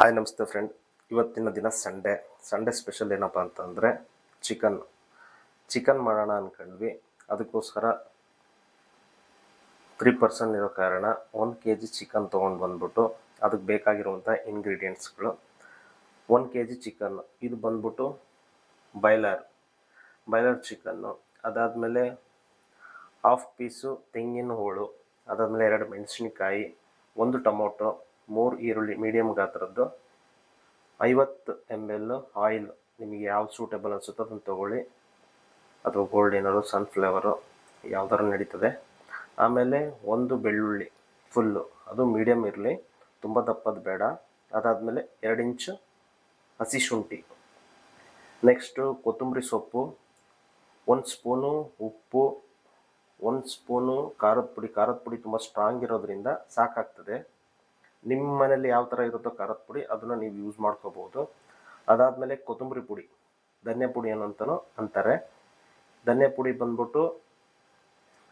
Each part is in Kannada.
ಹಾಯ್ ನಮಸ್ತೆ ಫ್ರೆಂಡ್. ಇವತ್ತಿನ ದಿನ ಸಂಡೇ ಸ್ಪೆಷಲ್ ಏನಪ್ಪ ಅಂತಂದರೆ ಚಿಕನ್ ಮಾಡೋಣ ಅಂದ್ಕೊಂಡ್ವಿ. ಅದಕ್ಕೋಸ್ಕರ 3% ಇರೋ ಕಾರಣ 1 kg ಚಿಕನ್ ತೊಗೊಂಡು ಬಂದ್ಬಿಟ್ಟು ಅದಕ್ಕೆ ಬೇಕಾಗಿರುವಂಥ ಇಂಗ್ರೀಡಿಯೆಂಟ್ಸ್ಗಳು 1 kg ಚಿಕನ್. ಇದು ಬಂದ್ಬಿಟ್ಟು ಬಾಯ್ಲರ್ ಚಿಕನ್ನು. ಅದಾದಮೇಲೆ 1/2 ಪೀಸು ತೆಂಗಿನ ಹೋಳು, ಅದಾದಮೇಲೆ 2 ಮೆಣಸಿನ್ಕಾಯಿ, 1 ಟೊಮೊಟೊ, 3 ಈರುಳ್ಳಿ ಮೀಡಿಯಮ್ ಗಾತ್ರದ್ದು, 50 ml ಆಯಿಲ್. ನಿಮಗೆ ಯಾವ್ದು ಸೂಟೇಬಲ್ ಅನಿಸುತ್ತೋ ಅದನ್ನು ತೊಗೊಳ್ಳಿ, ಅಥವಾ ಗೋಲ್ಡ್ ಏನಾದ್ರು ಸನ್ಫ್ಲವರು ಯಾವ್ದಾರು ನಡೀತದೆ. ಆಮೇಲೆ 1 ಬೆಳ್ಳುಳ್ಳಿ ಫುಲ್ಲು, ಅದು ಮೀಡಿಯಮ್ ಇರಲಿ, ತುಂಬ ದಪ್ಪದು ಬೇಡ. ಅದಾದಮೇಲೆ 2 ಇಂಚು ಹಸಿ ಶುಂಠಿ. ನೆಕ್ಸ್ಟು ಕೊತ್ತಂಬರಿ ಸೊಪ್ಪು, 1 ಸ್ಪೂನು ಉಪ್ಪು, 1 ಸ್ಪೂನು ಖಾರದ ಪುಡಿ ತುಂಬ ಸ್ಟ್ರಾಂಗ್ ಇರೋದ್ರಿಂದ ಸಾಕಾಗ್ತದೆ. ನಿಮ್ಮ ಮನೇಲಿ ಯಾವ ಥರ ಇರುತ್ತೋ ಖಾರದ ಪುಡಿ ಅದನ್ನು ನೀವು ಯೂಸ್ ಮಾಡ್ಕೋಬೋದು. ಅದಾದಮೇಲೆ ಕೊತ್ತಂಬರಿ ಪುಡಿ, ಧನ್ಯ ಪುಡಿ ಏನಂತನೋ ಅಂತಾರೆ. ಧನ್ಯ ಪುಡಿ ಬಂದ್ಬಿಟ್ಟು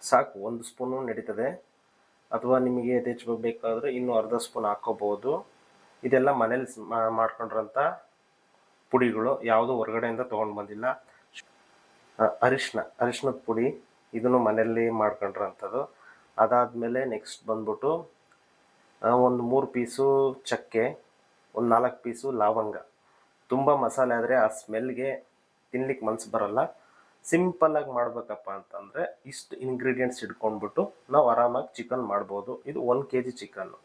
ಸಾಕು, 1 ಸ್ಪೂನು ನಡೀತದೆ. ಅಥವಾ ನಿಮಗೆ ಬೇಕಾದರೆ ಇನ್ನೂ ಅರ್ಧ ಸ್ಪೂನ್ ಹಾಕ್ಕೋಬೋದು. ಇದೆಲ್ಲ ಮನೇಲಿ ಮಾಡ್ಕೊಂಡ್ರಂಥ ಪುಡಿಗಳು, ಯಾವುದು ಹೊರಗಡೆಯಿಂದ ತೊಗೊಂಡು ಬಂದಿಲ್ಲ. ಅರಿಶಿನದ ಪುಡಿ, ಇದನ್ನು ಮನೆಯಲ್ಲಿ ಮಾಡ್ಕೊಂಡ್ರಂಥದ್ದು. ಅದಾದಮೇಲೆ ನೆಕ್ಸ್ಟ್ ಬಂದ್ಬಿಟ್ಟು 1 3 ಪೀಸು ಚಕ್ಕೆ, 1 4 ಪೀಸು ಲವಂಗ. ತುಂಬ ಮಸಾಲೆ ಆದರೆ ಆ ಸ್ಮೆಲ್ಗೆ ತಿನ್ಲಿಕ್ಕೆ ಮನಸ್ಸು ಬರಲ್ಲ. ಸಿಂಪಲ್ಲಾಗಿ ಮಾಡಬೇಕಪ್ಪ ಅಂತಂದರೆ ಇಷ್ಟು ಇಂಗ್ರೀಡಿಯೆಂಟ್ಸ್ ಇಟ್ಕೊಂಡ್ಬಿಟ್ಟು ನಾವು ಆರಾಮಾಗಿ ಚಿಕನ್ ಮಾಡ್ಬೋದು. ಇದು 1 kg ಚಿಕನ್ನು.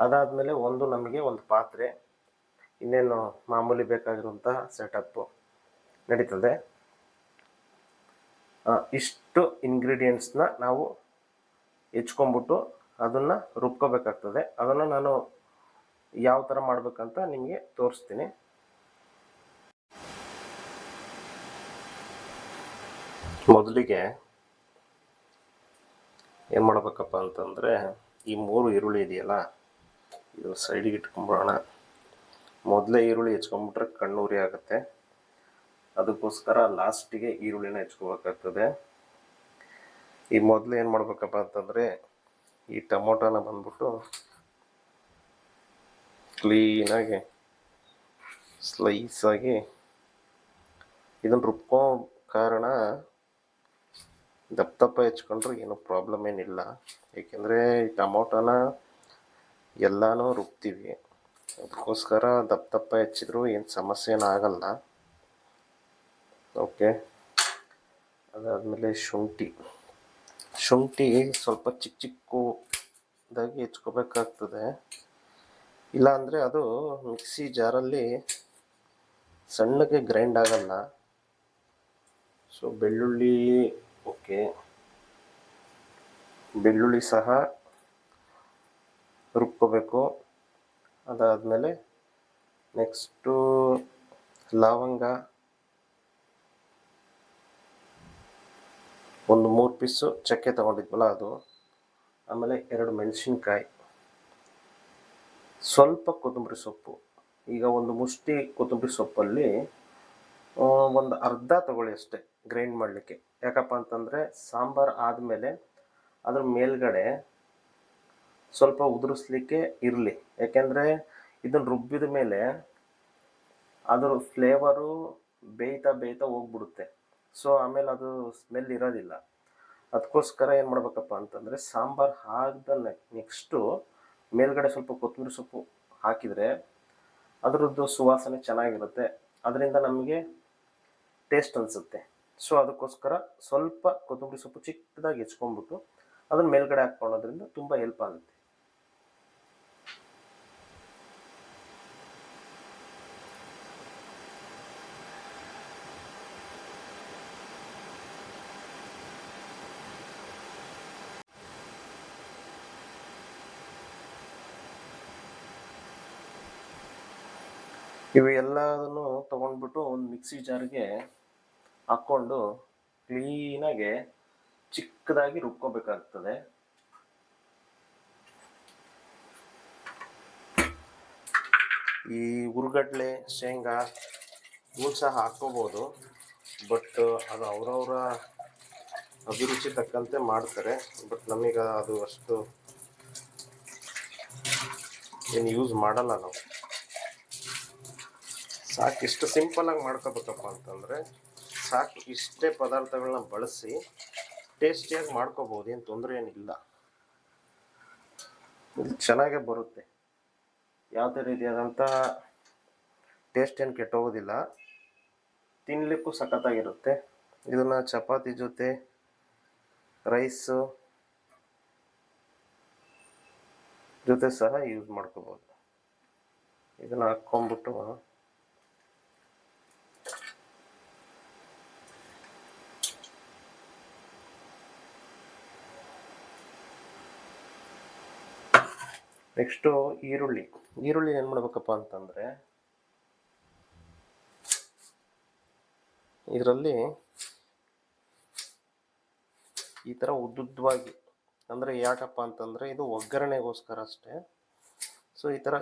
ಅದಾದಮೇಲೆ ನಮಗೆ ಒಂದು ಪಾತ್ರೆ, ಇನ್ನೇನು ಮಾಮೂಲಿ ಬೇಕಾಗಿರುವಂಥ ಸೆಟಪ್ಪು ನಡೀತದೆ. ಇಷ್ಟು ಇಂಗ್ರೀಡಿಯೆಂಟ್ಸ್ನ ನಾವು ಹೆಚ್ಕೊಂಡ್ಬಿಟ್ಟು ಅದನ್ನು ರುಬ್ಕೋಬೇಕಾಗ್ತದೆ. ಅದನ್ನು ನಾನು ಯಾವ ಥರ ಮಾಡಬೇಕಂತ ನಿಮಗೆ ತೋರಿಸ್ತೀನಿ. ಮೊದಲಿಗೆ ಏನು ಮಾಡಬೇಕಪ್ಪ ಅಂತಂದರೆ, ಈ 3 ಈರುಳ್ಳಿ ಇದೆಯಲ್ಲ, ಇದು ಸೈಡಿಗೆ ಇಟ್ಕೊಂಬಿಡೋಣ. ಮೊದಲೇ ಈರುಳ್ಳಿ ಹೆಚ್ಕೊಂಬಿಟ್ರೆ ಕಣ್ಣೂರಿ ಆಗುತ್ತೆ. ಅದಕ್ಕೋಸ್ಕರ ಲಾಸ್ಟಿಗೆ ಈರುಳ್ಳಿನ ಹೆಚ್ಕೋಬೇಕಾಗ್ತದೆ. ಈ ಮೊದಲು ಏನು ಮಾಡಬೇಕಪ್ಪ ಅಂತಂದರೆ, ಈ ಟೊಮೊಟೊನ ಬಂದ್ಬಿಟ್ಟು ಕ್ಲೀನಾಗಿ ಸ್ಲೈಸಾಗಿ ಇದನ್ನು ರುಬ್ಕೋ ಕಾರಣ ದಪ್ಪ ಹೆಚ್ಕೊಂಡ್ರೆ ಏನೂ ಪ್ರಾಬ್ಲಮ್ ಏನಿಲ್ಲ. ಏಕೆಂದರೆ ಈ ಟೊಮೊಟೊನ ಎಲ್ಲನೂ ರುಬ್ತೀವಿ, ಅದಕ್ಕೋಸ್ಕರ ದಪ್ಪ ಹೆಚ್ಚಿದ್ರೂ ಏನು ಸಮಸ್ಯೆ ಏನಾಗಲ್ಲ. ಓಕೆ. ಅದಾದಮೇಲೆ ಶುಂಠಿ ಸ್ವಲ್ಪ ಚಿಕ್ಕದಾಗಿ ಹೆಚ್ಕೋಬೇಕಾಗ್ತದೆ. ಇಲ್ಲಾಂದರೆ ಅದು ಮಿಕ್ಸಿ ಜಾರಲ್ಲಿ ಸಣ್ಣಗೆ ಗ್ರೈಂಡ್ ಆಗಲ್ಲ. ಸೊ ಬೆಳ್ಳುಳ್ಳಿ, ಓಕೆ, ಬೆಳ್ಳುಳ್ಳಿ ಸಹ ರುಬ್ಕೋಬೇಕು. ಅದಾದಮೇಲೆ ನೆಕ್ಸ್ಟು ಲವಂಗ, 1 3 ಪೀಸು ಚಕ್ಕೆ ತೊಗೊಂಡಿದ್ವಲ್ಲ ಅದು. ಆಮೇಲೆ 2 ಮೆಣಸಿನ್ಕಾಯಿ, ಸ್ವಲ್ಪ ಕೊತ್ತಂಬರಿ ಸೊಪ್ಪು. ಈಗ 1 ಮುಷ್ಟಿ ಕೊತ್ತಂಬರಿ ಸೊಪ್ಪಲ್ಲಿ ಒಂದು ಅರ್ಧ ತಗೊಳ್ಳಿ ಅಷ್ಟೇ ಗ್ರೈಂಡ್ ಮಾಡಲಿಕ್ಕೆ. ಯಾಕಪ್ಪ ಅಂತಂದರೆ ಸಾಂಬಾರು ಆದಮೇಲೆ ಅದ್ರ ಮೇಲ್ಗಡೆ ಸ್ವಲ್ಪ ಉದುರಿಸ್ಲಿಕ್ಕೆ ಇರಲಿ. ಯಾಕೆಂದರೆ ಇದನ್ನು ರುಬ್ಬಿದ ಮೇಲೆ ಅದರ ಫ್ಲೇವರು ಬೇಯ್ತಾ ಹೋಗ್ಬಿಡುತ್ತೆ. ಸೊ ಆಮೇಲೆ ಅದು ಸ್ಮೆಲ್ ಇರೋದಿಲ್ಲ. ಅದಕ್ಕೋಸ್ಕರ ಏನು ಮಾಡಬೇಕಪ್ಪ ಅಂತಂದರೆ, ಸಾಂಬಾರು ಹಾಕಿದ ನೆಕ್ಸ್ಟು ಮೇಲ್ಗಡೆ ಸ್ವಲ್ಪ ಕೊತ್ತಂಬರಿ ಸೊಪ್ಪು ಹಾಕಿದರೆ ಅದರದ್ದು ಸುವಾಸನೆ ಚೆನ್ನಾಗಿರುತ್ತೆ, ಅದರಿಂದ ನಮಗೆ ಟೇಸ್ಟ್ ಅನಿಸುತ್ತೆ. ಸೊ ಅದಕ್ಕೋಸ್ಕರ ಸ್ವಲ್ಪ ಕೊತ್ತಂಬರಿ ಸೊಪ್ಪು ಚಿಕ್ಕದಾಗಿ ಹೆಚ್ಕೊಂಡ್ಬಿಟ್ಟು ಅದನ್ನು ಮೇಲ್ಗಡೆ ಹಾಕ್ಕೊಳ್ಳೋದ್ರಿಂದ ತುಂಬ ಹೆಲ್ಪ್ ಆಗುತ್ತೆ. ಇವೆಲ್ಲದನ್ನು ತೊಗೊಂಡ್ಬಿಟ್ಟು ಒಂದು ಮಿಕ್ಸಿ ಜಾರ್ಗೆ ಹಾಕ್ಕೊಂಡು ಕ್ಲೀನಾಗೆ ಚಿಕ್ಕದಾಗಿ ರುಬ್ಕೋಬೇಕಾಗ್ತದೆ. ಈ ಹುರ್ಗಡ್ಲೆ, ಶೇಂಗಾ ಇವು ಸಹ ಹಾಕ್ಕೋಬೋದು, ಬಟ್ ಅದು ಅವರವರ ಅಭಿರುಚಿ ತಕ್ಕಂತೆ ಮಾಡ್ತಾರೆ. ಬಟ್ ನಮಗೆ ಅದು ಅಷ್ಟು ಏನು ಯೂಸ್ ಮಾಡಲ್ಲ ನಾವು. ಸಾಕು. ಇಷ್ಟು ಸಿಂಪಲಾಗಿ ಮಾಡ್ಕೋಬೇಕಪ್ಪ ಅಂತಂದರೆ ಸಾಕು. ಇಷ್ಟೇ ಪದಾರ್ಥಗಳನ್ನ ಬಳಸಿ ಟೇಸ್ಟಿಯಾಗಿ ಮಾಡ್ಕೋಬೋದು, ಏನು ತೊಂದರೆ ಏನಿಲ್ಲ. ಇದು ಚೆನ್ನಾಗೇ ಬರುತ್ತೆ, ಯಾವುದೇ ರೀತಿಯಾದಂಥ ಟೇಸ್ಟ್ ಏನು ಕೆಟ್ಟೋಗೋದಿಲ್ಲ, ತಿನ್ನಲಿಕ್ಕೂ ಸಖತ್ತಾಗಿರುತ್ತೆ. ಇದನ್ನು ಚಪಾತಿ ಜೊತೆ, ರೈಸು ಜೊತೆ ಸಹ ಯೂಸ್ ಮಾಡ್ಕೋಬೋದು. ಇದನ್ನು ಹಾಕ್ಕೊಂಬಿಟ್ಟು ನೆಕ್ಸ್ಟು ಈರುಳ್ಳಿ ಏನು ಮಾಡ್ಬೇಕಪ್ಪ ಅಂತಂದರೆ, ಇದರಲ್ಲಿ ಈ ಥರ ಉದ್ದುದ್ದವಾಗಿ, ಅಂದರೆ ಯಾಕಪ್ಪ ಅಂತಂದರೆ ಇದು ಒಗ್ಗರಣೆಗೋಸ್ಕರ ಅಷ್ಟೇ. ಸೊ ಈ ಥರ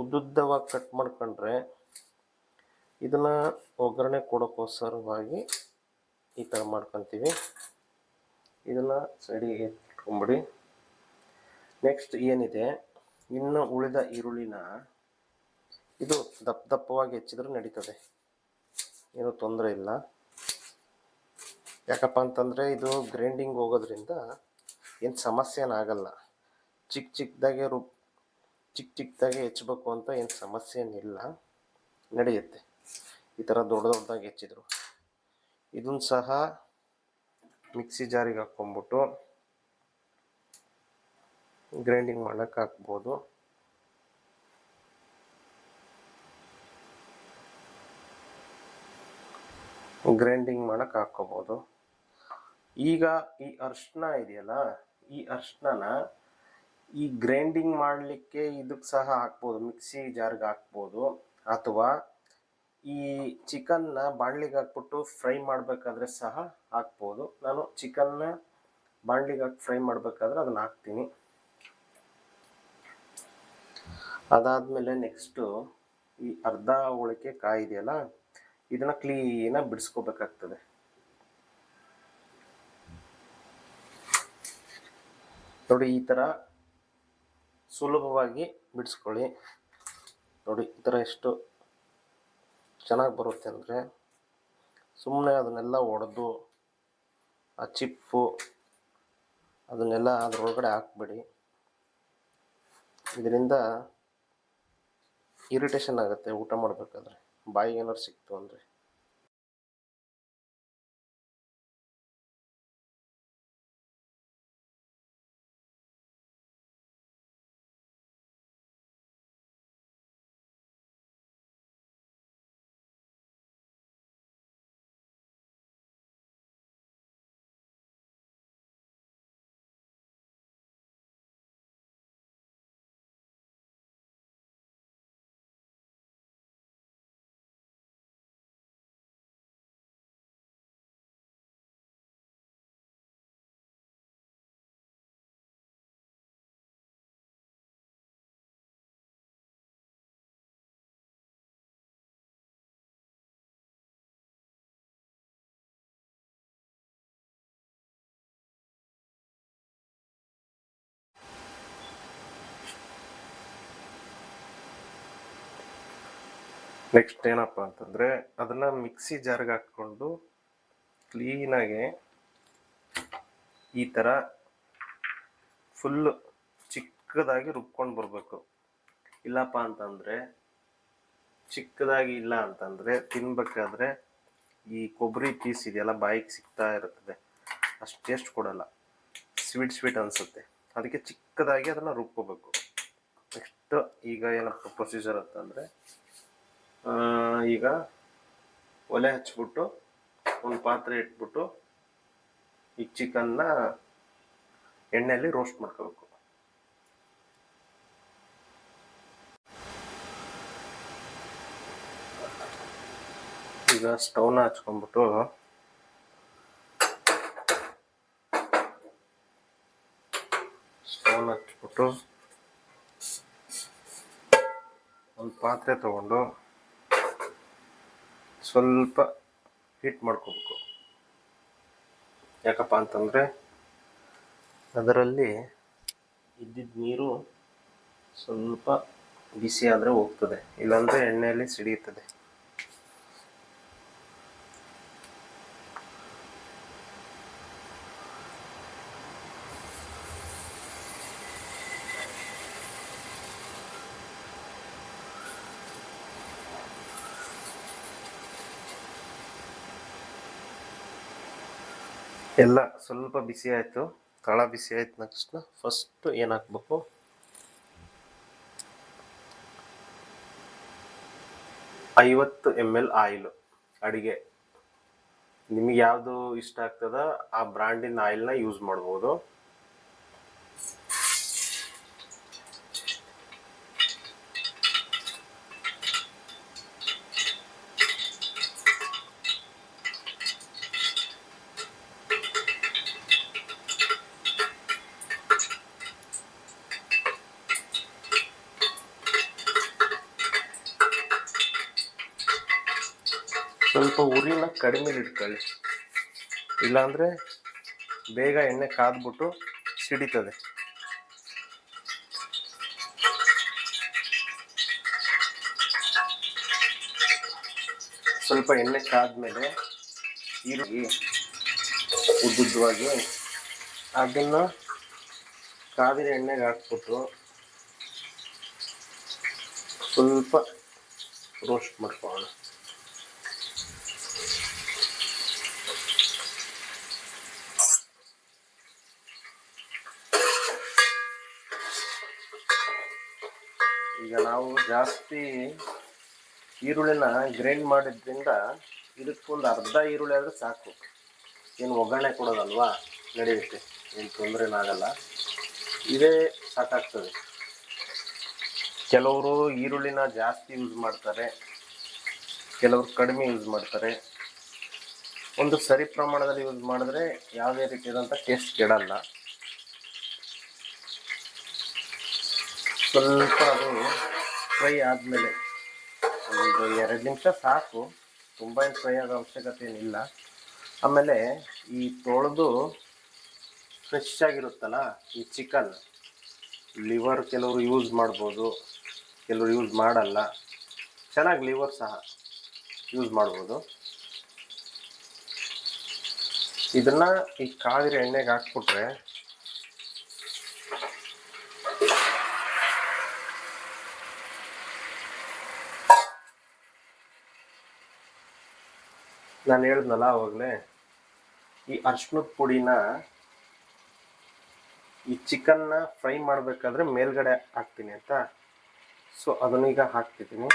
ಉದ್ದುದ್ದವಾಗಿ ಕಟ್ ಮಾಡ್ಕೊಂಡ್ರೆ ಇದನ್ನು ಒಗ್ಗರಣೆ ಕೊಡೋಕ್ಕೋಸ್ಕರವಾಗಿ ಈ ಥರ ಮಾಡ್ಕೊತೀವಿ. ಇದನ್ನು ಸೈಡಿಗೆ ಇಟ್ಕೊಂಬಿಡಿ. ನೆಕ್ಸ್ಟ್ ಏನಿದೆ, ಇನ್ನು ಉಳಿದ ಈರುಳ್ಳಿನ ಇದು ದಪ್ಪವಾಗಿ ಹೆಚ್ಚಿದ್ರೂ ನಡೀತದೆ, ಏನೂ ತೊಂದರೆ ಇಲ್ಲ. ಯಾಕಪ್ಪ ಅಂತಂದರೆ ಇದು ಗ್ರೈಂಡಿಂಗ್ ಹೋಗೋದ್ರಿಂದ ಏನು ಸಮಸ್ಯೆ ಏನಾಗಲ್ಲ. ಚಿಕ್ಕದಾಗೆ ಹೆಚ್ಚಬೇಕು ಅಂತ ಏನು ಸಮಸ್ಯೆ ಏನಿಲ್ಲ, ನಡೆಯುತ್ತೆ ಈ ಥರ ದೊಡ್ಡದಾಗಿ ಹೆಚ್ಚಿದ್ರು. ಇದನ್ನು ಸಹ ಮಿಕ್ಸಿ ಜಾರಿಗೆ ಹಾಕ್ಕೊಂಬಿಟ್ಟು ಗ್ರೈಂಡಿಂಗ್ ಮಾಡೋಕ್ಕೆ ಹಾಕ್ಬೋದು. ಗ್ರೈಂಡಿಂಗ್ ಮಾಡೋಕ್ಕೆ ಹಾಕ್ಕೋಬೋದು. ಈಗ ಈ ಅರಿಶಿನ ಇದೆಯಲ್ಲ, ಈ ಅರಿಶಿನ ಈ ಗ್ರೈಂಡಿಂಗ್ ಮಾಡಲಿಕ್ಕೆ ಇದಕ್ಕೆ ಸಹ ಹಾಕ್ಬೋದು, ಮಿಕ್ಸಿ ಜಾರ್ಗೆ ಹಾಕ್ಬೋದು. ಅಥವಾ ಈ ಚಿಕನ್ನ ಬಾಣಲಿಗೆ ಹಾಕ್ಬಿಟ್ಟು ಫ್ರೈ ಮಾಡಬೇಕಾದ್ರೆ ಸಹ ಹಾಕ್ಬೋದು. ನಾನು ಚಿಕನ್ನ ಬಾಣಲಿಗೆ ಹಾಕಿ ಫ್ರೈ ಮಾಡಬೇಕಾದ್ರೆ ಅದನ್ನು ಹಾಕ್ತೀನಿ. ಅದಾದಮೇಲೆ ನೆಕ್ಸ್ಟು ಈ ಅರ್ಧ ಹೋಳಿಗೆ ಕಾಯಿ ಇದೆಯಲ್ಲ, ಇದನ್ನು ಕ್ಲೀನಾಗಿ ಬಿಡಿಸ್ಕೋಬೇಕಾಗ್ತದೆ. ನೋಡಿ, ಈ ಥರ ಸುಲಭವಾಗಿ ಬಿಡಿಸ್ಕೊಳ್ಳಿ. ನೋಡಿ ಈ ಥರ ಎಷ್ಟು ಚೆನ್ನಾಗಿ ಬರುತ್ತೆ ಅಂದರೆ, ಸುಮ್ಮನೆ ಅದನ್ನೆಲ್ಲ ಒಡೆದು ಆ ಚಿಪ್ಪು ಅದನ್ನೆಲ್ಲ ಅದರೊಳಗಡೆ ಹಾಕ್ಬಿಡಿ. ಇದರಿಂದ ಇರಿಟೇಷನ್ ಆಗುತ್ತೆ ಊಟ ಮಾಡಬೇಕಾದ್ರೆ, ಬಾಯಿಗೆ ಏನಾದ್ರು ಸಿಕ್ತು ಅಂದರೆ. ನೆಕ್ಸ್ಟ್ ಏನಪ್ಪ ಅಂತಂದರೆ, ಅದನ್ನು ಮಿಕ್ಸಿ ಜಾರ್ಗೆ ಹಾಕ್ಕೊಂಡು ಕ್ಲೀನಾಗಿ ಈ ಥರ ಫುಲ್ಲು ಚಿಕ್ಕದಾಗಿ ರುಬ್ಕೊಂಡು ಬರಬೇಕು. ಇಲ್ಲಪ್ಪ ಅಂತಂದರೆ, ಚಿಕ್ಕದಾಗಿ ಇಲ್ಲ ಅಂತಂದರೆ ತಿನ್ಬೇಕಾದ್ರೆ ಈ ಕೊಬ್ಬರಿ ಪೀಸ್ ಇದೆಯಲ್ಲ ಬಾಯಿಗೆ ಸಿಗ್ತಾ ಇರ್ತದೆ, ಅಷ್ಟು ಟೇಸ್ಟ್ ಕೊಡಲ್ಲ, ಸ್ವೀಟ್ ಅನಿಸುತ್ತೆ. ಅದಕ್ಕೆ ಚಿಕ್ಕದಾಗಿ ಅದನ್ನು ರುಬ್ಕೋಬೇಕು. ನೆಕ್ಸ್ಟ್ ಈಗ ಏನಪ್ಪ ಪ್ರೊಸೀಜರ್ ಅಂತಂದರೆ, ಈಗ ಒಲೆ ಹಚ್ಬಿಟ್ಟು ಒಂದು ಪಾತ್ರೆ ಇಟ್ಬಿಟ್ಟು ಈ ಚಿಕನ್ನ ಎಣ್ಣೆಯಲ್ಲಿ ರೋಸ್ಟ್ ಮಾಡ್ಕೋಬೇಕು. ಈಗ ಸ್ಟವ್ನ ಹಚ್ಕೊಂಡ್ಬಿಟ್ಟು ಒಂದು ಪಾತ್ರೆ ತಗೊಂಡು ಸ್ವಲ್ಪ ಹೀಟ್ ಮಾಡ್ಕೋಬೇಕು. ಯಾಕಪ್ಪ ಅಂತಂದರೆ ಅದರಲ್ಲಿ ಇದ್ದಿದ್ದ ನೀರು ಸ್ವಲ್ಪ ಬಿಸಿ ಆದರೆ ಹೋಗ್ತದೆ, ಇಲ್ಲಾಂದರೆ ಎಣ್ಣೆಯಲ್ಲಿ ಸಿಡಿಯುತ್ತದೆ. ಎಲ್ಲ ಸ್ವಲ್ಪ ಬಿಸಿ ಆಯಿತು, ತಳ ಬಿಸಿ ಆಯ್ತು. ನೆಕ್ಸ್ಟ್ ಫಸ್ಟ್ ಏನು ಹಾಕ್ಬೇಕು, 50 ml ಆಯಿಲು. ಅಡಿಗೆ ನಿಮಗೆ ಯಾವುದು ಇಷ್ಟ ಆಗ್ತದ ಆ ಬ್ರ್ಯಾಂಡಿನ ಆಯಿಲ್ನ ಯೂಸ್ ಮಾಡ್ಬೋದು. ಸ್ವಲ್ಪ ಉರಿನ ಕಡಿಮೆ ಇಟ್ಕೊಳ್ಳಿ, ಇಲ್ಲಾಂದರೆ ಬೇಗ ಎಣ್ಣೆ ಕಾದ್ಬಿಟ್ಟು ಸಿಡಿತದೆ. ಸ್ವಲ್ಪ ಎಣ್ಣೆ ಕಾದ್ಮೇಲೆ ಈರುಳ್ಳಿ ಉದ್ದುದ್ದವಾಗಿ ಅದನ್ನು ಕಾದಿರೋ ಎಣ್ಣೆಗೆ ಹಾಕ್ಬಿಟ್ಟು ಸ್ವಲ್ಪ ರೋಸ್ಟ್ ಮಾಡ್ಕೊಳ್ಳೋಣ. ಈಗ ನಾವು ಜಾಸ್ತಿ ಈರುಳ್ಳಿನ ಗ್ರೈಂಡ್ ಮಾಡಿದ್ರಿಂದ ಇದಕ್ಕೊಂದು ಅರ್ಧ ಈರುಳ್ಳಿ ಆದರೆ ಸಾಕು. ಏನು ಒಗ್ಗರಣೆ ಕೊಡೋದಲ್ವಾ, ನಡೆಯುತ್ತೆ, ಏನು ತೊಂದರೆನಾಗಲ್ಲ. ಇದೇ ಸಾಕಾಗ್ತದೆ. ಕೆಲವರು ಈರುಳ್ಳಿನ ಜಾಸ್ತಿ ಯೂಸ್ ಮಾಡ್ತಾರೆ, ಕೆಲವರು ಕಡಿಮೆ ಯೂಸ್ ಮಾಡ್ತಾರೆ. ಒಂದು ಸರಿ ಪ್ರಮಾಣದಲ್ಲಿ ಯೂಸ್ ಮಾಡಿದ್ರೆ ಯಾವುದೇ ರೀತಿಯಾದಂಥ ಟೇಸ್ಟ್ ಕೆಡಲ್ಲ. ಸ್ವಲ್ಪ ಅದು ಫ್ರೈ ಆದಮೇಲೆ ಒಂದು 2 ನಿಮಿಷ ಸಾಕು, ತುಂಬ ಏನು ಫ್ರೈ ಆಗೋ ಅವಶ್ಯಕತೆ ಏನಿಲ್ಲ. ಆಮೇಲೆ ಈ ತೊಳೆದು ಫ್ರೆಶ್ ಆಗಿರುತ್ತಲ್ಲ ಈ ಚಿಕನ್, ಲಿವರ್ ಕೆಲವರು ಯೂಸ್ ಮಾಡ್ಬೋದು, ಕೆಲವರು ಯೂಸ್ ಮಾಡಲ್ಲ. ಚೆನ್ನಾಗಿ ಲಿವರ್ ಸಹ ಯೂಸ್ ಮಾಡ್ಬೋದು. ಇದನ್ನು ಈ ಕಾದಿರೋ ಎಣ್ಣೆಗೆ ಹಾಕ್ಬಿಟ್ರೆ ನಾನು ಹೇಳಿದ್ನಲ್ಲ ಆವಾಗಲೇ, ಈ ಅರಿಶಿಣದ ಪುಡಿನ ಈ ಚಿಕನ್ನ ಫ್ರೈ ಮಾಡಬೇಕಾದ್ರೆ ಮೇಲ್ಗಡೆ ಹಾಕ್ತೀನಿ ಅಂತ. ಸೊ ಅದನ್ನೀಗ ಹಾಕ್ತಿದ್ದೀನಿ.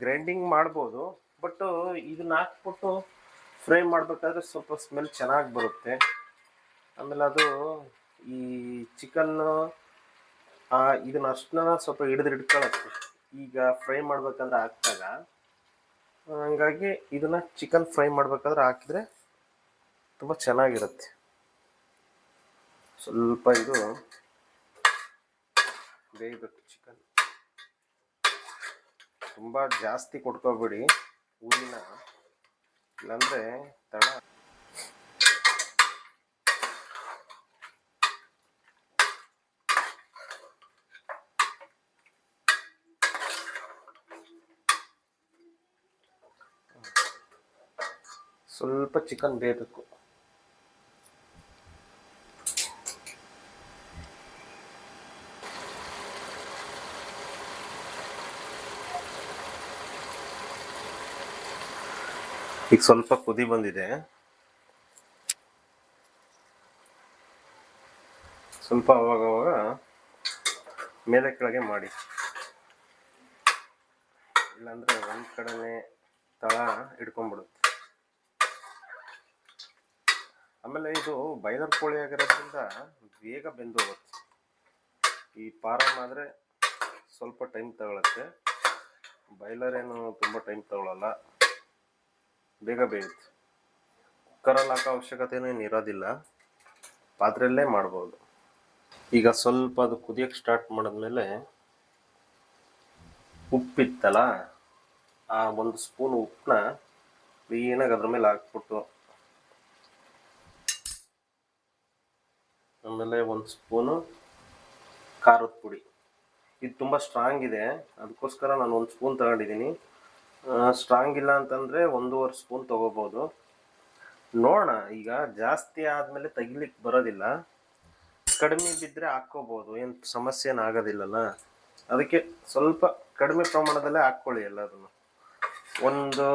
ಗ್ರೈಂಡಿಂಗ್ ಮಾಡ್ಬೋದು, ಬಟ್ ಇದನ್ನ ಹಾಕ್ಬಿಟ್ಟು ಫ್ರೈ ಮಾಡಬೇಕಾದ್ರೆ ಸ್ವಲ್ಪ ಸ್ಮೆಲ್ ಚೆನ್ನಾಗಿ ಬರುತ್ತೆ. ಆಮೇಲೆ ಅದು ಈ ಚಿಕನ್ನು ಇದನ್ನ ಅಷ್ಟನ್ನ ಸ್ವಲ್ಪ ಹಿಡಿದಿಟ್ಕೊಳ್ಳುತ್ತೆ ಈಗ ಫ್ರೈ ಮಾಡ್ಬೇಕಂದ್ರೆ ಹಾಕಿದಾಗ. ಹಂಗಾಗಿ ಇದನ್ನ ಚಿಕನ್ ಫ್ರೈ ಮಾಡ್ಬೇಕಾದ್ರೆ ಹಾಕಿದ್ರೆ ತುಂಬ ಚೆನ್ನಾಗಿರುತ್ತೆ. ಸ್ವಲ್ಪ ಇದು ಬೇಯಬೇಕು ಚಿಕನ್, ತುಂಬ ಜಾಸ್ತಿ ಕೊಡ್ಕೋಬೇಡಿ ಊರಿನ, ಇಲ್ಲಾಂದರೆ ತಳ. ಸ್ವಲ್ಪ ಚಿಕನ್ ಬೇಯಬೇಕು. ಈಗ ಸ್ವಲ್ಪ ಕುದಿ ಬಂದಿದೆ, ಸ್ವಲ್ಪ ಅವಾಗವಾಗ ಮೇಲೆ ಕೆಳಗೆ ಮಾಡಿ, ಇಲ್ಲಾಂದರೆ ಒಂದು ಕಡೆನೇ ತಳ ಹಿಡ್ಕೊಂಡ್ಬಿಡುತ್ತೆ. ಆಮೇಲೆ ಇದು ಬಾಯ್ಲರ್ ಕೋಳಿ ಆಗಿರೋದ್ರಿಂದ ಬೇಗ ಬೆಂದು ಹೋಗುತ್ತೆ. ಈ ಫಾರಮ್ ಆದರೆ ಸ್ವಲ್ಪ ಟೈಮ್ ತಗೊಳುತ್ತೆ, ಬಾಯ್ಲರ್ ಏನು ತುಂಬ ಟೈಮ್ ತಗೊಳ್ಳಲ್ಲ, ಬೇಗ ಬೇಯುತ್ತೆ. ಕುಕ್ಕರಲ್ಲಿ ಹಾಕೋ ಅವಶ್ಯಕತೆಯೂ ಏನು ಇರೋದಿಲ್ಲ, ಪಾತ್ರೆಯಲ್ಲೇ ಮಾಡ್ಬೋದು. ಈಗ ಸ್ವಲ್ಪ ಅದು ಕುದಿಯೋಕ್ಕೆ ಸ್ಟಾರ್ಟ್ ಮಾಡಿದ್ಮೇಲೆ ಉಪ್ಪಿತ್ತಲ್ಲ, ಆ 1 ಸ್ಪೂನ್ ಉಪ್ಪನ್ನ ಕ್ಲೀನಾಗಿ ಅದ್ರ ಮೇಲೆ ಹಾಕ್ಬಿಟ್ಟು, ಆಮೇಲೆ 1 ಸ್ಪೂನು ಖಾರದ ಪುಡಿ. ಇದು ತುಂಬ ಸ್ಟ್ರಾಂಗ್ ಇದೆ, ಅದಕ್ಕೋಸ್ಕರ ನಾನು 1 ಸ್ಪೂನ್ ತಗೊಂಡಿದ್ದೀನಿ. ಸ್ಟ್ರಾಂಗ್ ಇಲ್ಲ ಅಂತಂದರೆ 1.5 ಸ್ಪೂನ್ ತೊಗೋಬೋದು. ನೋಡೋಣ, ಈಗ ಜಾಸ್ತಿ ಆದಮೇಲೆ ತೆಗಿಲಿಕ್ಕೆ ಬರೋದಿಲ್ಲ. ಕಡಿಮೆ ಬಿದ್ದರೆ ಹಾಕ್ಕೋಬೋದು, ಏನು ಸಮಸ್ಯೆ ಏನಾಗೋದಿಲ್ಲಲ್ಲ. ಅದಕ್ಕೆ ಸ್ವಲ್ಪ ಕಡಿಮೆ ಪ್ರಮಾಣದಲ್ಲೇ ಹಾಕ್ಕೊಳ್ಳಿ ಎಲ್ಲದನ್ನು. ಒಂದು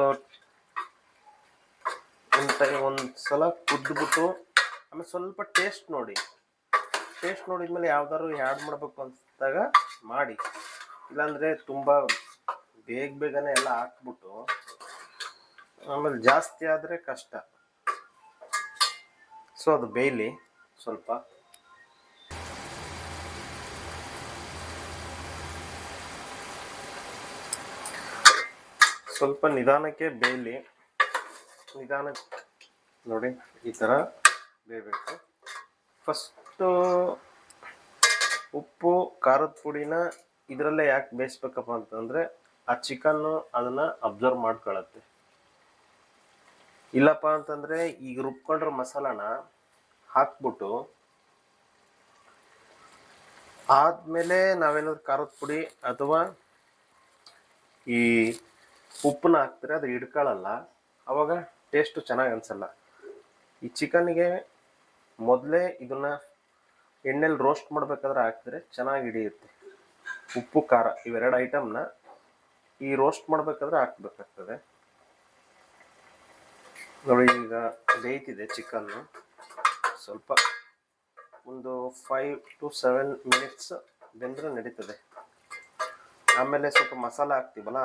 ಸಲ ಕುದ್ಬಿಟ್ಟು ಆಮೇಲೆ ಸ್ವಲ್ಪ ಟೇಸ್ಟ್ ನೋಡಿದ್ಮೇಲೆ ಯಾವ್ದಾದ್ರು ಆ್ಯಡ್ ಮಾಡಬೇಕು ಅನ್ಸಿದಾಗ ಮಾಡಿ. ಇಲ್ಲಾಂದರೆ ತುಂಬ ಬೇಗನೆ ಎಲ್ಲ ಹಾಕ್ಬಿಟ್ಟು ಆಮೇಲೆ ಜಾಸ್ತಿ ಆದರೆ ಕಷ್ಟ. ಸೊ ಅದು ಬೇಯಲಿ ಸ್ವಲ್ಪ ನಿಧಾನಕ್ಕೆ ಬೇಯಲಿ. ನಿಧಾನಕ್ಕೆ ನೋಡಿ, ಈ ಥರ ಬೇಯಬೇಕು. ಫಸ್ಟು ಉಪ್ಪು ಖಾರದ ಪುಡಿನ ಇದರಲ್ಲೇ ಯಾಕೆ ಬೇಯಿಸ್ಬೇಕಪ್ಪ ಅಂತಂದರೆ ಆ ಚಿಕನ್ನು ಅದನ್ನು ಅಬ್ಸರ್ವ್ ಮಾಡ್ಕೊಳ್ಳುತ್ತೆ. ಇಲ್ಲಪ್ಪ ಅಂತಂದರೆ ಈಗ ರುಬ್ಕೊಂಡ್ರ ಮಸಾಲಾನ ಹಾಕ್ಬಿಟ್ಟು ಆದಮೇಲೆ ನಾವೇನಾದ್ರು ಖಾರದ ಪುಡಿ ಅಥವಾ ಈ ಉಪ್ಪನ್ನ ಹಾಕ್ತಾರೆ, ಅದು ಹಿಡ್ಕೊಳ್ಳಲ್ಲ, ಅವಾಗ ಟೇಸ್ಟು ಚೆನ್ನಾಗಿ ಅನಿಸಲ್ಲ. ಈ ಚಿಕನ್ಗೆ ಮೊದಲೇ ಇದನ್ನು ಎಣ್ಣೆಲಿ ರೋಸ್ಟ್ ಮಾಡಬೇಕಾದ್ರೆ ಹಾಕಿದ್ರೆ ಚೆನ್ನಾಗಿ ಹಿಡಿಯುತ್ತೆ. ಉಪ್ಪು ಖಾರ ಇವೆರಡು ಐಟಮ್ನ ಈ ರೋಸ್ಟ್ ಮಾಡಬೇಕಾದ್ರೆ ಹಾಕ್ಬೇಕಾಗ್ತದೆ. ನೋಡಿ, ಈಗ ಬೇಯ್ತಿದೆ ಚಿಕನ್ನು. ಸ್ವಲ್ಪ ಒಂದು 5 to 7 ಮಿನಿಟ್ಸ್ ಬೆಂದರೆ ನಡೀತದೆ. ಆಮೇಲೆ ಸ್ವಲ್ಪ ಮಸಾಲ ಹಾಕ್ತೀವಲ್ಲ,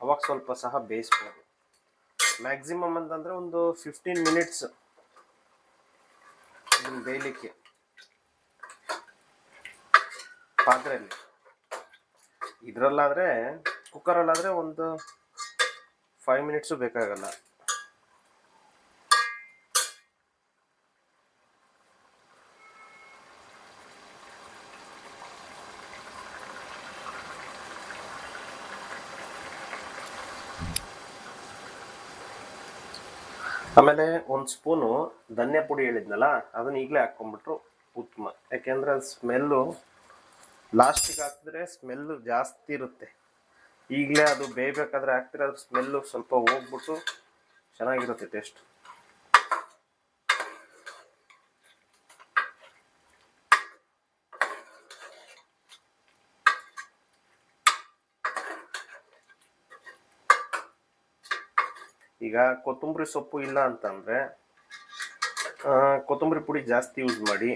ಅವಾಗ ಸ್ವಲ್ಪ ಸಹ ಬೇಯಿಸ್ಬೋದು. ಮ್ಯಾಕ್ಸಿಮಮ್ ಅಂತಂದರೆ ಒಂದು 15 ಮಿನಿಟ್ಸ್ ಇದನ್ನು ಬೇಯಲಿಕ್ಕೆ ಪಾತ್ರೆಯಲ್ಲಿ. ಇದರಲ್ಲಾದರೆ, ಕುಕ್ಕರಲ್ಲಾದರೆ ಒಂದು 5 ಮಿನಿಟ್ಸು ಬೇಕಾಗಲ್ಲ. ಆಮೇಲೆ 1 ಸ್ಪೂನು ಧನ್ಯ ಪುಡಿ ಹೇಳಿದ್ನಲ್ಲ, ಅದನ್ನ ಈಗಲೇ ಹಾಕ್ಕೊಂಡ್ಬಿಟ್ರು ಉತ್ತಮ. ಯಾಕೆಂದರೆ ಅದು ಸ್ಮೆಲ್ಲು ಲಾಸ್ಟಿಗೆ ಹಾಕಿದ್ರೆ ಸ್ಮೆಲ್ಲು ಜಾಸ್ತಿ ಇರುತ್ತೆ. ಈಗಲೇ ಅದು ಬೇಯಬೇಕಾದ್ರೆ ಹಾಕ್ತಿದ್ರೆ ಅದ್ರ ಸ್ಮೆಲ್ಲು ಸ್ವಲ್ಪ ಹೋಗ್ಬಿಟ್ಟು ಚೆನ್ನಾಗಿರುತ್ತೆ ಟೇಸ್ಟ್. ಈಗ ಕೊತ್ತಂಬರಿ ಸೊಪ್ಪು ಇಲ್ಲ ಅಂತಂದರೆ ಕೊತ್ತಂಬರಿ ಪುಡಿ ಜಾಸ್ತಿ ಯೂಸ್ ಮಾಡಿ,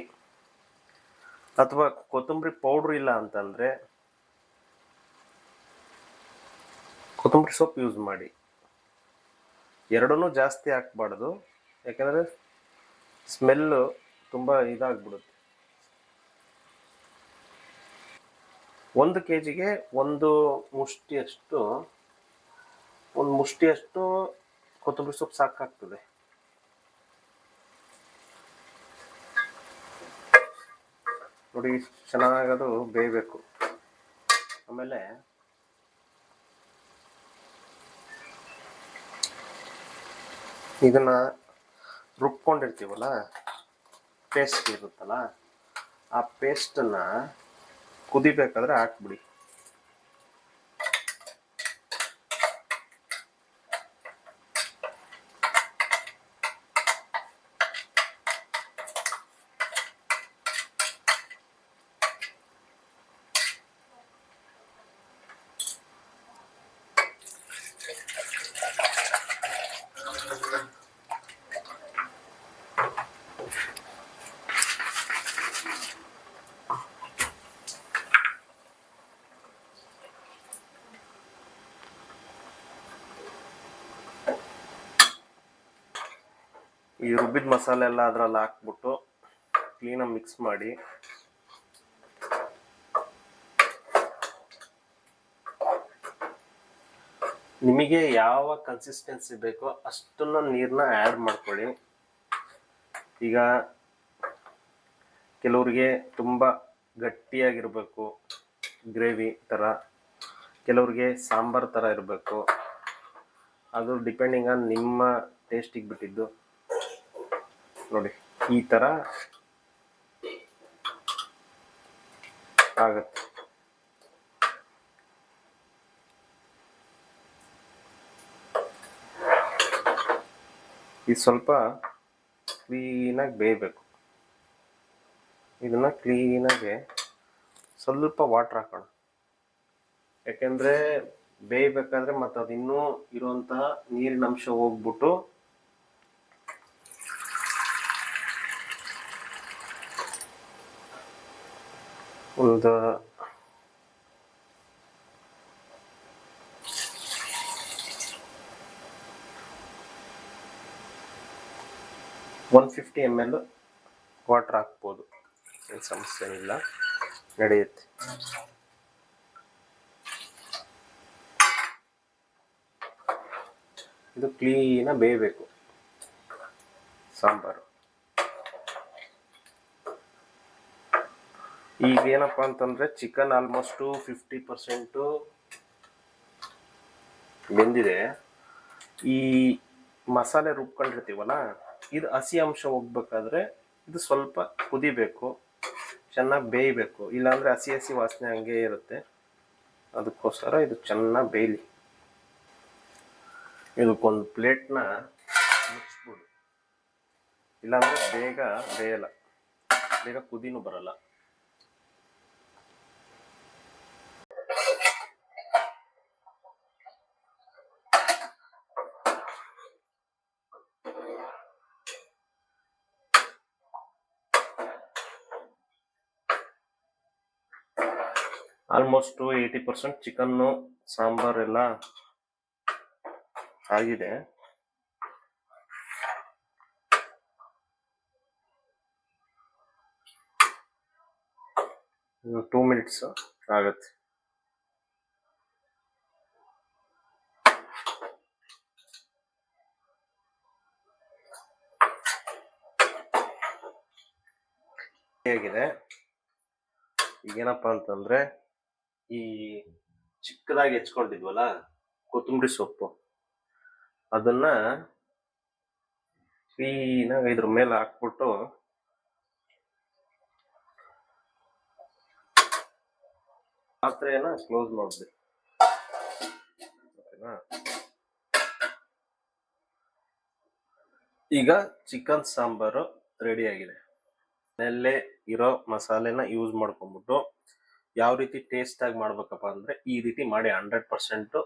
ಅಥವಾ ಕೊತ್ತಂಬರಿ ಪೌಡ್ರ್ ಇಲ್ಲ ಅಂತಂದರೆ ಕೊತ್ತಂಬರಿ ಸೊಪ್ಪು ಯೂಸ್ ಮಾಡಿ. ಎರಡನ್ನೂ ಜಾಸ್ತಿ ಹಾಕ್ಬಾರ್ದು, ಯಾಕಂದರೆ ಸ್ಮೆಲ್ಲು ತುಂಬ ಇದಾಗ್ಬಿಡುತ್ತೆ. 1 kgಗೆ ಒಂದು ಮುಷ್ಟಿಯಷ್ಟು ಕೊತ್ತಂಬರಿ ಸೊಪ್ಪು ಸಾಕಾಗ್ತದೆ. ನೋಡಿ, ಚೆನ್ನಾಗದು ಬೇಯಬೇಕು. ಆಮೇಲೆ ಇದನ್ನು ರುಬ್ಕೊಂಡಿರ್ತೀವಲ್ಲ, ಪೇಸ್ಟ್ ಇರುತ್ತಲ್ಲ, ಆ ಪೇಸ್ಟನ್ನು ಕುದಿಬೇಕಾದ್ರೆ ಹಾಕ್ಬಿಡಿ. ಈ ರುಬ್ಬಿದ ಮಸಾಲೆ ಎಲ್ಲ ಅದರಲ್ಲಿ ಹಾಕ್ಬಿಟ್ಟು ಕ್ಲೀನಾಗಿ ಮಿಕ್ಸ್ ಮಾಡಿ. ನಿಮಗೆ ಯಾವ ಕನ್ಸಿಸ್ಟೆನ್ಸಿ ಬೇಕೋ ಅಷ್ಟನ್ನು ನೀರನ್ನ ಆ್ಯಡ್ ಮಾಡ್ಕೊಳ್ಳಿ. ಈಗ ಕೆಲವ್ರಿಗೆ ತುಂಬ ಗಟ್ಟಿಯಾಗಿರಬೇಕು ಗ್ರೇವಿ ಥರ, ಕೆಲವ್ರಿಗೆ ಸಾಂಬಾರು ಥರ ಇರಬೇಕು. ಅದು ಡಿಪೆಂಡಿಂಗ್ ಆನ್ ನಿಮ್ಮ ಟೇಸ್ಟಿಗೆ ಬಿಟ್ಟಿದ್ದು. ನೋಡಿ, ಈ ಥರ ಆಗುತ್ತೆ. ಇದು ಸ್ವಲ್ಪ ಕ್ಲೀನಾಗಿ ಬೇಯಬೇಕು. ಇದನ್ನು ಕ್ಲೀನಾಗಿ ಸ್ವಲ್ಪ ವಾಟ್ರ್ ಹಾಕೋಣ, ಯಾಕೆಂದರೆ ಬೇಯಬೇಕಾದ್ರೆ ಮತ್ತು ಅದು ಇನ್ನೂ ಇರುವಂತಹ ನೀರಿನ ಅಂಶ ಹೋಗ್ಬಿಟ್ಟು ಒಂದು 150 ml ವಾಟ್ರ್ ಹಾಕ್ಬೋದು, ಏನು ಸಮಸ್ಯೆ ಇಲ್ಲ, ನಡೆಯುತ್ತೆ. ಇದು ಕ್ಲೀನಾಗಿ ಬೇಯಬೇಕು ಸಾಂಬಾರು. ಈಗ ಏನಪ್ಪ ಅಂತಂದರೆ ಚಿಕನ್ ಆಲ್ಮೋಸ್ಟು 50% ಬೆಂದಿದೆ. ಈ ಮಸಾಲೆ ರುಬ್ಕೊಂಡಿರ್ತೀವಲ್ಲ, ಇದು ಹಸಿ ಅಂಶ ಹೋಗ್ಬೇಕಾದ್ರೆ ಇದು ಸ್ವಲ್ಪ ಕುದಿಬೇಕು, ಚೆನ್ನಾಗಿ ಬೇಯಬೇಕು, ಇಲ್ಲಾಂದರೆ ಹಸಿ ಹಸಿ ವಾಸನೆ ಹಂಗೆ ಇರುತ್ತೆ. ಅದಕ್ಕೋಸ್ಕರ ಇದು ಚೆನ್ನಾಗಿ ಬೇಯಲಿ. ಇದಕ್ಕೊಂದು ಪ್ಲೇಟ್ನ ಮುಚ್ಚಿಬಿಡು, ಇಲ್ಲಾಂದರೆ ಬೇಗ ಬೇಯಲ್ಲ, ಬೇಗ ಕುದಿನೂ ಬರಲ್ಲ. ಆಲ್ಮೋಸ್ಟು 80% ಚಿಕನ್ನು ಸಾಂಬಾರೆಲ್ಲ ಆಗಿದೆ. ಇನ್ನು 2 minutes ಆಗುತ್ತೆ. ಹೇಗಿದೆ ಈಗೇನಪ್ಪ ಅಂತಂದರೆ, ಈ ಚಿಕ್ಕದಾಗಿ ಹೆಚ್ಕೊಂಡಿದ್ವಲ್ಲ ಕೊತ್ತಂಬರಿ ಸೊಪ್ಪು, ಅದನ್ನು ಕ್ಲೀನಾಗಿ ಇದ್ರ ಮೇಲೆ ಹಾಕ್ಬಿಟ್ಟು ಪಾತ್ರೆನ ಕ್ಲೋಸ್ ಮಾಡಿದ್ವಿ. ಓಕೆನಾ? ಈಗ ಚಿಕನ್ ಸಾಂಬಾರು ರೆಡಿಯಾಗಿದೆ. ಮನೆಯಲ್ಲೇ ಇರೋ ಮಸಾಲೆನ ಯೂಸ್ ಮಾಡ್ಕೊಂಡ್ಬಿಟ್ಟು ಯಾವ ರೀತಿ ಟೇಸ್ಟಾಗಿ ಮಾಡ್ಬೇಕಪ್ಪ ಅಂದರೆ ಈ ರೀತಿ ಮಾಡಿ, 100%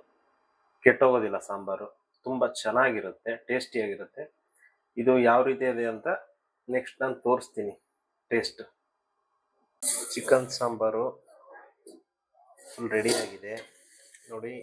ಕೆಟ್ಟೋಗೋದಿಲ್ಲ ಸಾಂಬಾರು, ತುಂಬ ಚೆನ್ನಾಗಿರುತ್ತೆ, ಟೇಸ್ಟಿಯಾಗಿರುತ್ತೆ. ಇದು ಯಾವ ರೀತಿ ಇದೆ ಅಂತ ನೆಕ್ಸ್ಟ್ ನಾನು ತೋರಿಸ್ತೀನಿ ಟೇಸ್ಟ್. ಚಿಕನ್ ಸಾಂಬಾರು ಫುಲ್ ರೆಡಿಯಾಗಿದೆ ನೋಡಿ.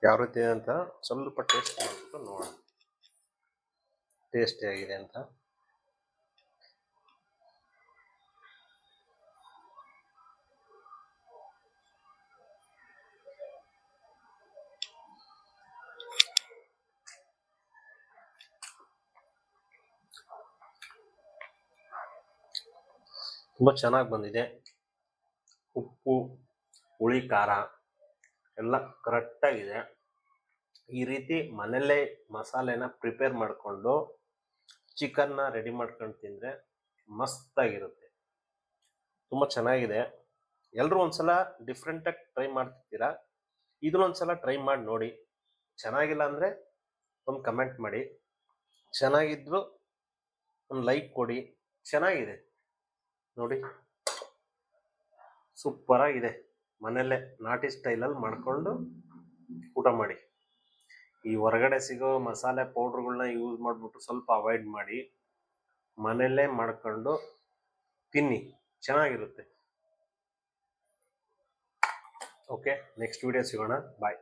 ಯಾವ ರೀತಿ ಇದೆ ಅಂತ ಸ್ವಲ್ಪ ಟೇಸ್ಟ್ ಮಾಡಿಬಿಟ್ಟು ನೋಡೋಣ ಟೇಸ್ಟಿ ಆಗಿದೆ ಅಂತ. ತುಂಬ ಚೆನ್ನಾಗಿ ಬಂದಿದೆ. ಉಪ್ಪು, ಹುಳಿ, ಖಾರ ಎಲ್ಲ ಕರೆಕ್ಟಾಗಿದೆ. ಈ ರೀತಿ ಮನೆಯಲ್ಲೇ ಮಸಾಲೆನ ಪ್ರಿಪೇರ್ ಮಾಡಿಕೊಂಡು ಚಿಕನ್ನ ರೆಡಿ ಮಾಡ್ಕೊಂಡು ತಿಂದರೆ ಮಸ್ತಾಗಿರುತ್ತೆ, ತುಂಬ ಚೆನ್ನಾಗಿದೆ. ಎಲ್ಲರೂ ಒಂದ್ಸಲ ಡಿಫ್ರೆಂಟಾಗಿ ಟ್ರೈ ಮಾಡ್ತಿರ್ತೀರಾ, ಇದನ್ನೊಂದ್ಸಲ ಟ್ರೈ ಮಾಡಿ ನೋಡಿ. ಚೆನ್ನಾಗಿಲ್ಲ ಅಂದರೆ ಒಂದು ಕಮೆಂಟ್ ಮಾಡಿ, ಚೆನ್ನಾಗಿದ್ರು ಒಂದು ಲೈಕ್ ಕೊಡಿ. ಚೆನ್ನಾಗಿದೆ ನೋಡಿ, ಸೂಪರಾಗಿದೆ. ಮನೆಯಲ್ಲೇ ನಾಟಿ ಸ್ಟೈಲಲ್ಲಿ ಮಾಡಿಕೊಂಡು ಊಟ ಮಾಡಿ. ಈ ಹೊರಗಡೆ ಸಿಗೋ ಮಸಾಲೆ ಪೌಡ್ರುಗಳನ್ನ ಯೂಸ್ ಮಾಡಿಬಿಟ್ಟು ಸ್ವಲ್ಪ ಅವಾಯ್ಡ್ ಮಾಡಿ, ಮನೆಯಲ್ಲೇ ಮಾಡ್ಕೊಂಡು ತಿನ್ನಿ, ಚೆನ್ನಾಗಿರುತ್ತೆ. ಓಕೆ, ನೆಕ್ಸ್ಟ್ ವಿಡಿಯೋ ಸಿಗೋಣ, ಬಾಯ್.